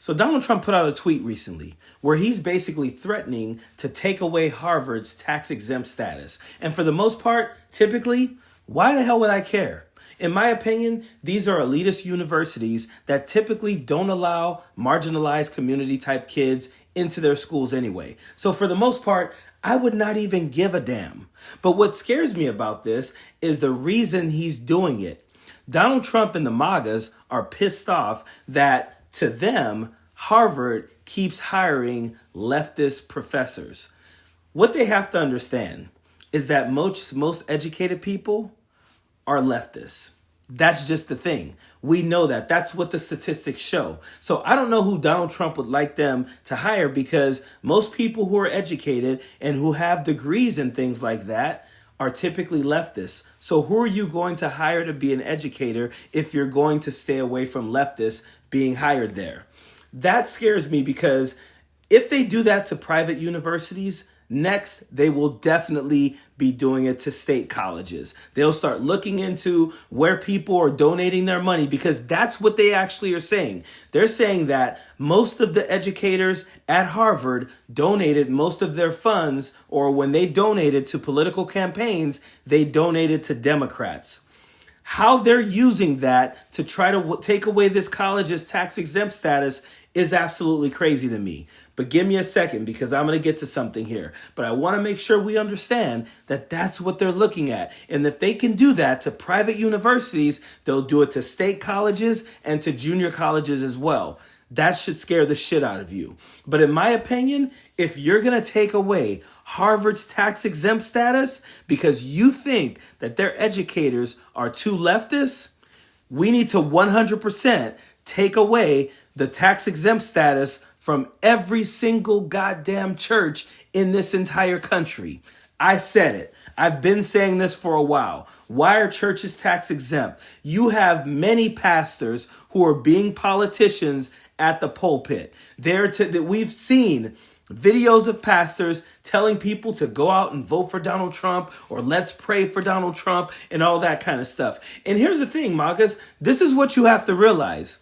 So Donald Trump put out a tweet recently where he's basically threatening to take away Harvard's tax-exempt status. And for the most part, typically, why the hell would I care? In my opinion, these are elitist universities that typically don't allow marginalized community type kids into their schools anyway. So for the most part, I would not even give a damn. But what scares me about this is the reason he's doing it. Donald Trump and the MAGAs are pissed off that to them, Harvard keeps hiring leftist professors. What they have to understand is that most educated people are leftists. That's just the thing. We know that. That's what the statistics show. So I don't know who Donald Trump would like them to hire, because most people who are educated and who have degrees and things like that are typically leftists. So who are you going to hire to be an educator if you're going to stay away from leftists being hired there? That scares me, because if they do that to private universities, next, they will definitely be doing it to state colleges. They'll start looking into where people are donating their money, because that's what they actually are saying. They're saying that most of the educators at Harvard donated most of their funds, or when they donated to political campaigns, they donated to Democrats. How they're using that to try to take away this college's tax-exempt status is absolutely crazy to me. But give me a second, because I'm going to get to something here. But I want to make sure we understand that that's what they're looking at. And if they can do that to private universities, they'll do it to state colleges and to junior colleges as well. That should scare the shit out of you. But in my opinion, if you're going to take away Harvard's tax-exempt status because you think that their educators are too leftist, we need to 100% take away the tax-exempt status from every single goddamn church in this entire country. I said it. I've been saying this for a while. Why are churches tax exempt? You have many pastors who are being politicians at the pulpit. We've seen videos of pastors telling people to go out and vote for Donald Trump, or let's pray for Donald Trump, and all that kind of stuff. And here's the thing, MAGAs, this is what you have to realize.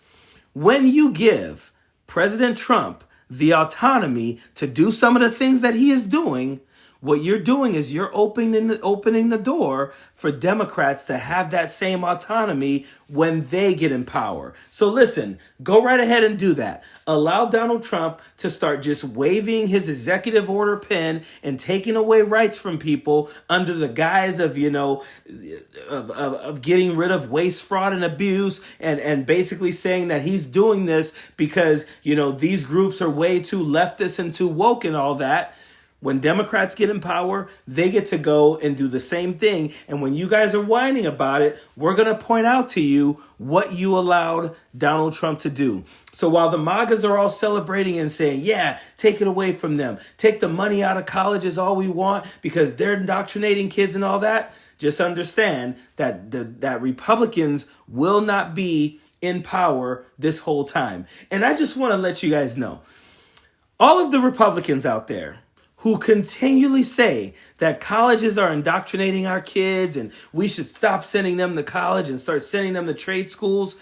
When you give President Trump the autonomy to do some of the things that he is doing, what you're doing is you're opening the door for Democrats to have that same autonomy when they get in power. So listen, go right ahead and do that. Allow Donald Trump to start just waving his executive order pen and taking away rights from people under the guise of, of getting rid of waste, fraud, and abuse, and basically saying that he's doing this because, these groups are way too leftist and too woke and all that. When Democrats get in power, they get to go and do the same thing. And when you guys are whining about it, we're going to point out to you what you allowed Donald Trump to do. So while the MAGAs are all celebrating and saying, yeah, take it away from them, take the money out of colleges all we want because they're indoctrinating kids and all that, just understand that that Republicans will not be in power this whole time. And I just want to let you guys know, all of the Republicans out there who continually say that colleges are indoctrinating our kids and we should stop sending them to college and start sending them to trade schools,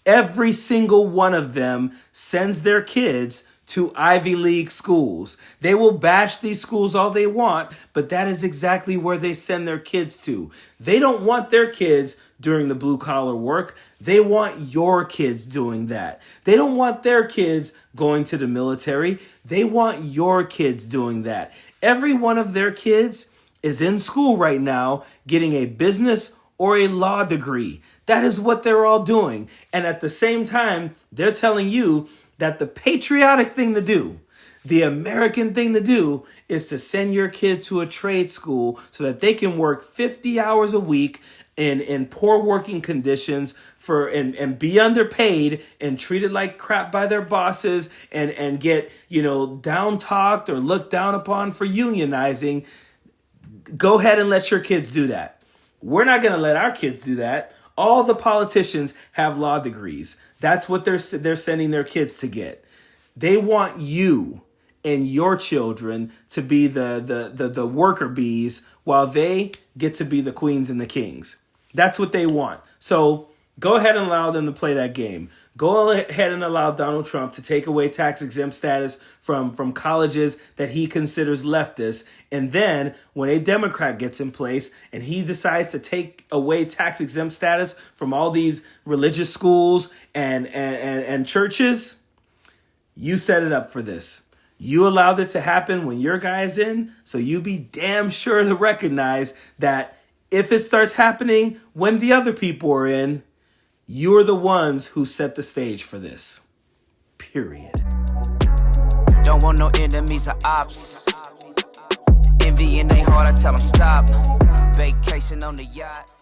every single one of them sends their kids to Ivy League schools. They will bash these schools all they want, but that is exactly where they send their kids to. They don't want their kids doing the blue collar work. They want your kids doing that. They don't want their kids going to the military. They want your kids doing that. Every one of their kids is in school right now getting a business or a law degree. That is what they're all doing. And at the same time, they're telling you that the patriotic thing to do, the American thing to do, is to send your kid to a trade school so that they can work 50 hours a week in poor working conditions and be underpaid and treated like crap by their bosses and get, down talked or looked down upon for unionizing. Go ahead and let your kids do that. We're not going to let our kids do that. All the politicians have law degrees. That's what they're sending their kids to get. They want you and your children to be the worker bees while they get to be the queens and the kings. That's what they want. So Go ahead and allow them to play that game. Go ahead and allow Donald Trump to take away tax-exempt status from colleges that he considers leftist. And then when a Democrat gets in place and he decides to take away tax-exempt status from all these religious schools and churches, you set it up for this. You allowed it to happen when your guy's in, so you be damn sure to recognize that if it starts happening when the other people are in, you're the ones who set the stage for this. Period. Don't want no enemies or ops. Envy in they heart, I tell them stop. Vacation on the yacht.